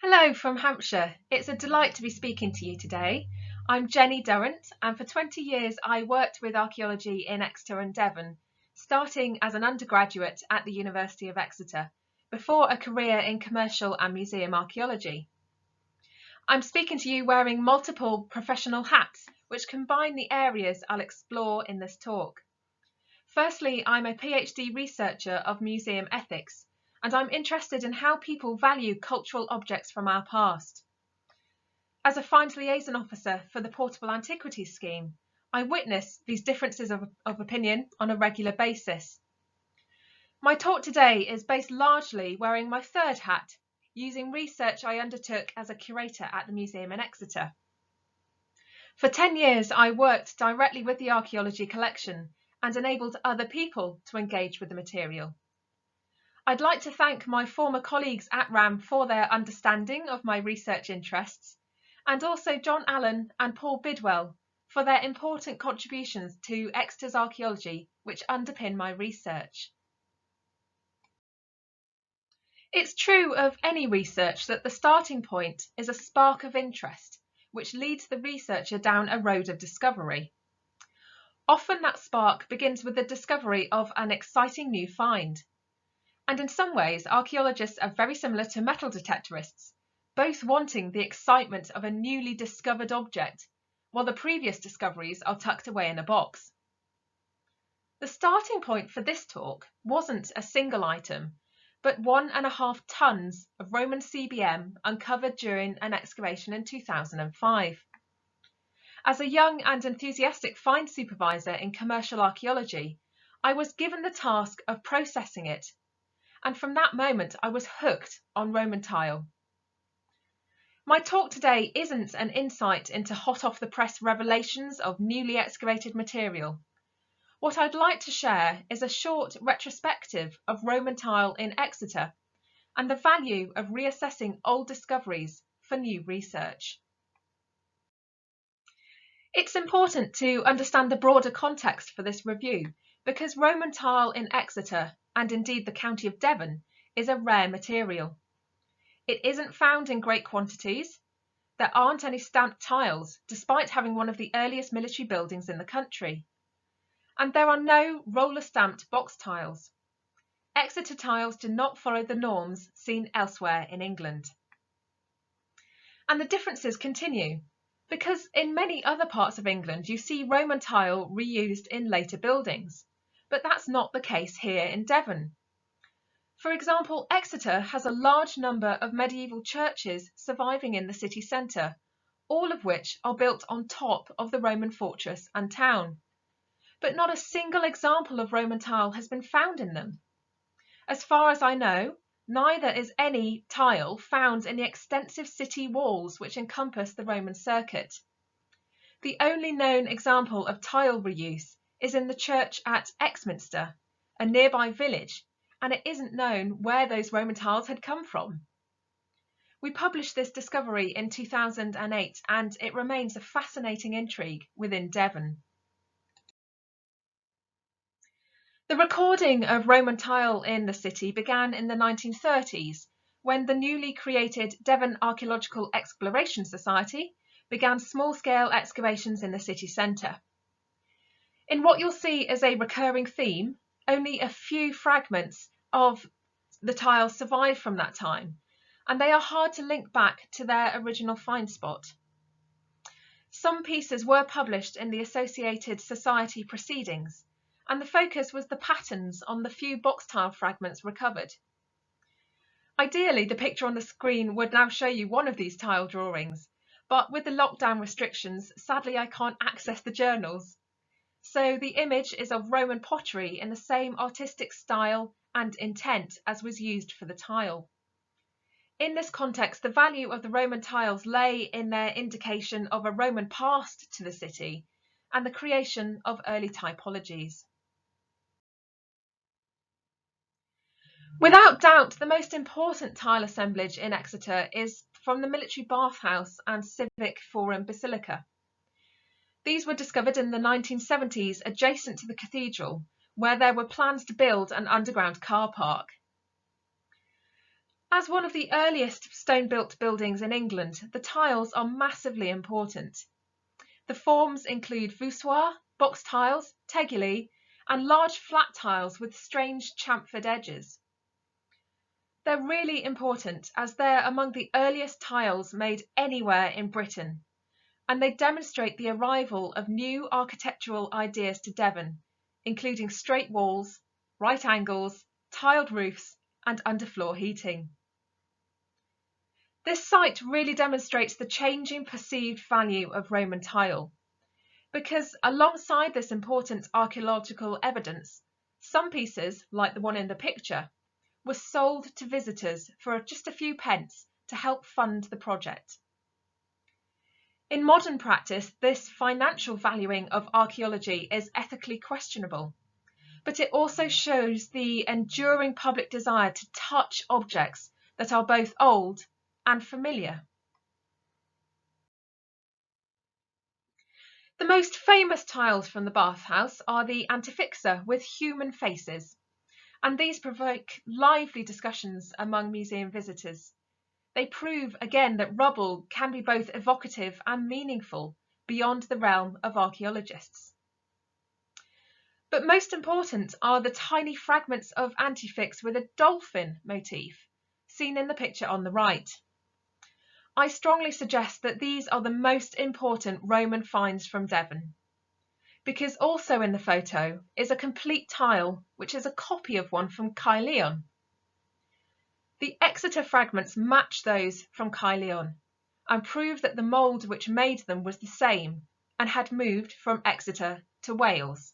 Hello from Hampshire. It's a delight to be speaking to you today. I'm Jenny Durrant, and for 20 years I worked with archaeology in Exeter and Devon, starting as an undergraduate at the University of Exeter, before a career in commercial and museum archaeology. I'm speaking to you wearing multiple professional hats, which combine the areas I'll explore in this talk. Firstly, I'm a PhD researcher of museum ethics, and I'm interested in how people value cultural objects from our past. As a Finds Liaison Officer for the Portable Antiquities Scheme, I witness these differences of opinion on a regular basis. My talk today is based largely wearing my third hat, using research I undertook as a curator at the museum in Exeter. For 10 years, I worked directly with the archaeology collection and enabled other people to engage with the material. I'd like to thank my former colleagues at RAM for their understanding of my research interests, and also John Allen and Paul Bidwell for their important contributions to Exeter's archaeology, which underpin my research. It's true of any research that the starting point is a spark of interest, which leads the researcher down a road of discovery. Often that spark begins with the discovery of an exciting new find. And in some ways, archaeologists are very similar to metal detectorists, both wanting the excitement of a newly discovered object, while the previous discoveries are tucked away in a box. The starting point for this talk wasn't a single item, but 1.5 tons of Roman CBM uncovered during an excavation in 2005. As a young and enthusiastic find supervisor in commercial archaeology, I was given the task of processing it, and from that moment I was hooked on Roman tile. My talk today isn't an insight into hot-off-the-press revelations of newly excavated material. What I'd like to share is a short retrospective of Roman tile in Exeter and the value of reassessing old discoveries for new research. It's important to understand the broader context for this review because Roman tile in Exeter, and indeed the county of Devon, is a rare material. It isn't found in great quantities. There aren't any stamped tiles, despite having one of the earliest military buildings in the country. And there are no roller-stamped box tiles. Exeter tiles do not follow the norms seen elsewhere in England. And the differences continue, because in many other parts of England you see Roman tile reused in later buildings, but that's not the case here in Devon. For example, Exeter has a large number of medieval churches surviving in the city centre, all of which are built on top of the Roman fortress and town. But not a single example of Roman tile has been found in them. As far as I know, neither is any tile found in the extensive city walls which encompass the Roman circuit. The only known example of tile reuse is in the church at Exminster, a nearby village, and it isn't known where those Roman tiles had come from. We published this discovery in 2008 and it remains a fascinating intrigue within Devon. The recording of Roman tile in the city began in the 1930s when the newly created Devon Archaeological Exploration Society began small-scale excavations in the city centre. In what you'll see as a recurring theme, only a few fragments of the tiles survive from that time, and they are hard to link back to their original find spot. Some pieces were published in the Associated Society proceedings, and the focus was the patterns on the few box tile fragments recovered. Ideally, the picture on the screen would now show you one of these tile drawings, but with the lockdown restrictions, sadly I can't access the journals. So the image is of Roman pottery in the same artistic style and intent as was used for the tile. In this context, the value of the Roman tiles lay in their indication of a Roman past to the city and the creation of early typologies. Without doubt, the most important tile assemblage in Exeter is from the military bathhouse and civic forum basilica. These were discovered in the 1970s adjacent to the cathedral, where there were plans to build an underground car park. As one of the earliest stone-built buildings in England, the tiles are massively important. The forms include voussoirs, box tiles, tegulae, and large flat tiles with strange chamfered edges. They're really important as they're among the earliest tiles made anywhere in Britain, and they demonstrate the arrival of new architectural ideas to Devon, including straight walls, right angles, tiled roofs, and underfloor heating. This site really demonstrates the changing perceived value of Roman tile, because alongside this important archaeological evidence, some pieces, like the one in the picture, were sold to visitors for just a few pence to help fund the project. In modern practice, this financial valuing of archaeology is ethically questionable, but it also shows the enduring public desire to touch objects that are both old and familiar. The most famous tiles from the bathhouse are the antifixa with human faces, and these provoke lively discussions among museum visitors. They prove again that rubble can be both evocative and meaningful beyond the realm of archaeologists. But most important are the tiny fragments of antifix with a dolphin motif, seen in the picture on the right. I strongly suggest that these are the most important Roman finds from Devon, because also in the photo is a complete tile which is a copy of one from Caerleon. The Exeter fragments match those from Caerleon and prove that the mould which made them was the same and had moved from Exeter to Wales.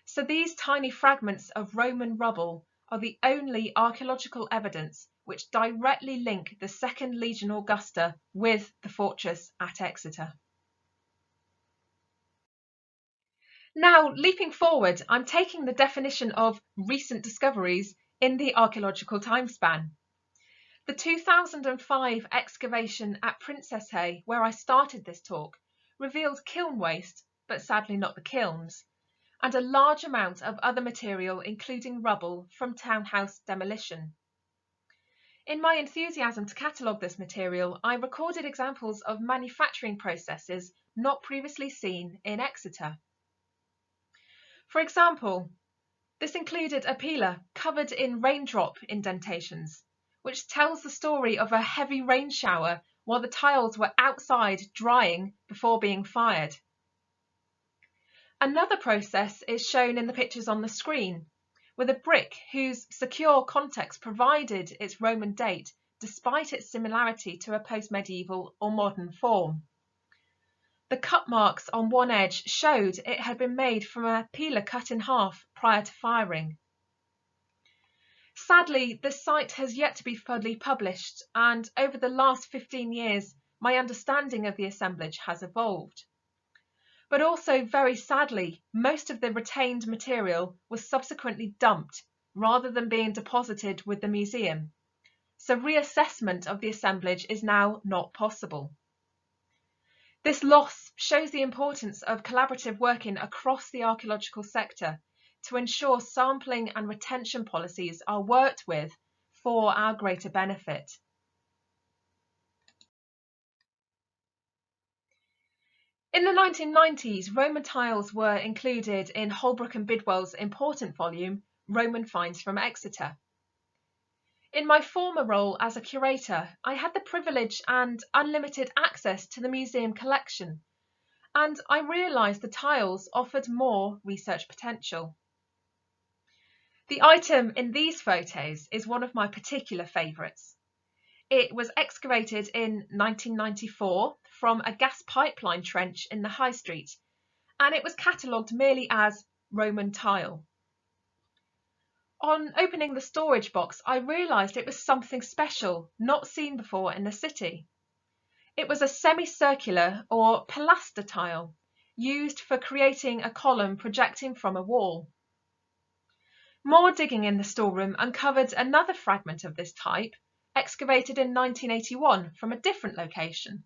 So these tiny fragments of Roman rubble are the only archaeological evidence which directly link the Second Legion Augusta with the fortress at Exeter. Now, leaping forward, I'm taking the definition of recent discoveries in the archaeological timespan. The 2005 excavation at Princess Hay, where I started this talk, revealed kiln waste, but sadly not the kilns, and a large amount of other material, including rubble from townhouse demolition. In my enthusiasm to catalogue this material, I recorded examples of manufacturing processes not previously seen in Exeter. For example, this included a peeler covered in raindrop indentations, which tells the story of a heavy rain shower while the tiles were outside drying before being fired. Another process is shown in the pictures on the screen, with a brick whose secure context provided its Roman date despite its similarity to a post-medieval or modern form. The cut marks on one edge showed it had been made from a peeler cut in half prior to firing. Sadly, this site has yet to be fully published, and over the last 15 years, my understanding of the assemblage has evolved. But also, very sadly, most of the retained material was subsequently dumped rather than being deposited with the museum, so reassessment of the assemblage is now not possible. This loss shows the importance of collaborative working across the archaeological sector to ensure sampling and retention policies are worked with for our greater benefit. In the 1990s, Roman tiles were included in Holbrook and Bidwell's important volume, Roman Finds from Exeter. In my former role as a curator, I had the privilege and unlimited access to the museum collection, and I realised the tiles offered more research potential. The item in these photos is one of my particular favourites. It was excavated in 1994 from a gas pipeline trench in the High Street, and it was catalogued merely as Roman tile. On opening the storage box, I realised it was something special, not seen before in the city. It was a semicircular or pilaster tile, used for creating a column projecting from a wall. More digging in the storeroom uncovered another fragment of this type, excavated in 1981 from a different location.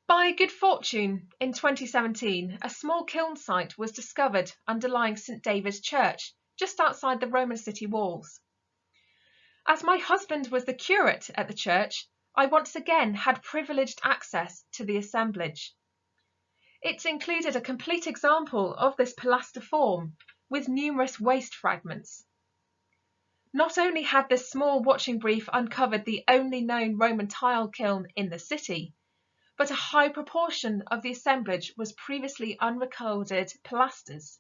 By good fortune, in 2017, a small kiln site was discovered underlying St David's Church, just outside the Roman city walls. As my husband was the curate at the church, I once again had privileged access to the assemblage. It included a complete example of this pilaster form, with numerous waste fragments. Not only had this small watching brief uncovered the only known Roman tile kiln in the city, but a high proportion of the assemblage was previously unrecorded pilasters.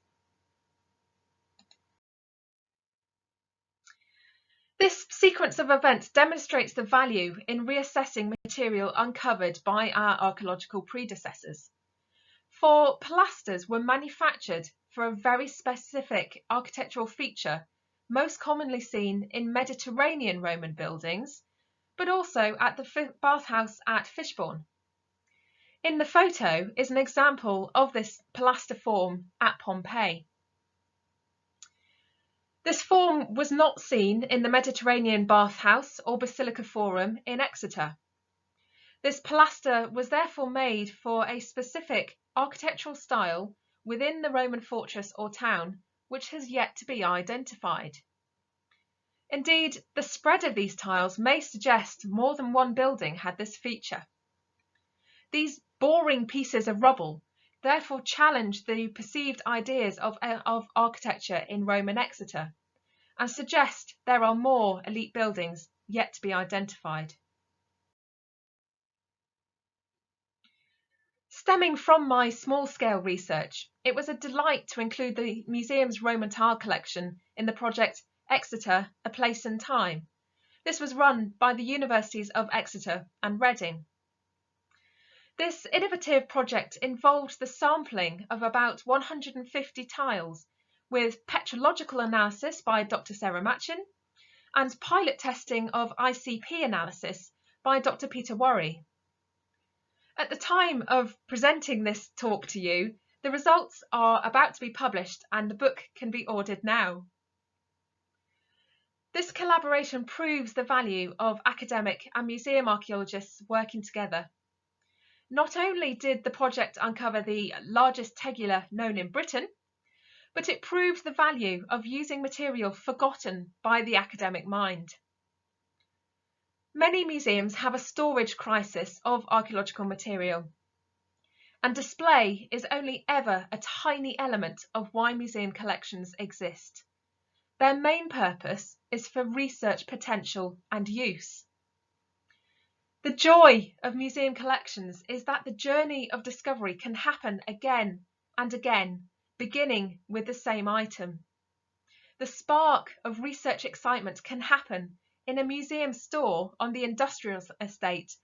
This sequence of events demonstrates the value in reassessing material uncovered by our archaeological predecessors. For pilasters were manufactured for a very specific architectural feature, most commonly seen in Mediterranean Roman buildings, but also at the bathhouse at Fishbourne. In the photo is an example of this pilaster form at Pompeii. This form was not seen in the Mediterranean bathhouse or Basilica Forum in Exeter. This pilaster was therefore made for a specific architectural style within the Roman fortress or town, which has yet to be identified. Indeed, the spread of these tiles may suggest more than one building had this feature. These boring pieces of rubble therefore challenge the perceived ideas of architecture in Roman Exeter, and suggest there are more elite buildings yet to be identified. Stemming from my small-scale research, it was a delight to include the museum's Roman tile collection in the project Exeter, A Place and Time. This was run by the Universities of Exeter and Reading. This innovative project involved the sampling of about 150 tiles with petrological analysis by Dr. Sarah Machin and pilot testing of ICP analysis by Dr. Peter Worry. At the time of presenting this talk to you, the results are about to be published and the book can be ordered now. This collaboration proves the value of academic and museum archaeologists working together. Not only did the project uncover the largest tegula known in Britain, but it proved the value of using material forgotten by the academic mind. Many museums have a storage crisis of archaeological material, and display is only ever a tiny element of why museum collections exist. Their main purpose is for research potential and use. The joy of museum collections is that the journey of discovery can happen again and again, beginning with the same item. The spark of research excitement can happen in a museum store on the industrial estate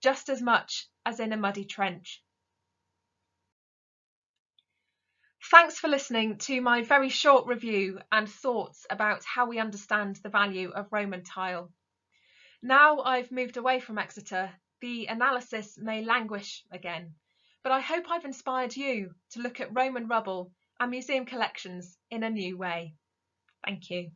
just as much as in a muddy trench. Thanks for listening to my very short review and thoughts about how we understand the value of Roman tile. Now I've moved away from Exeter, the analysis may languish again, but I hope I've inspired you to look at Roman rubble and museum collections in a new way. Thank you.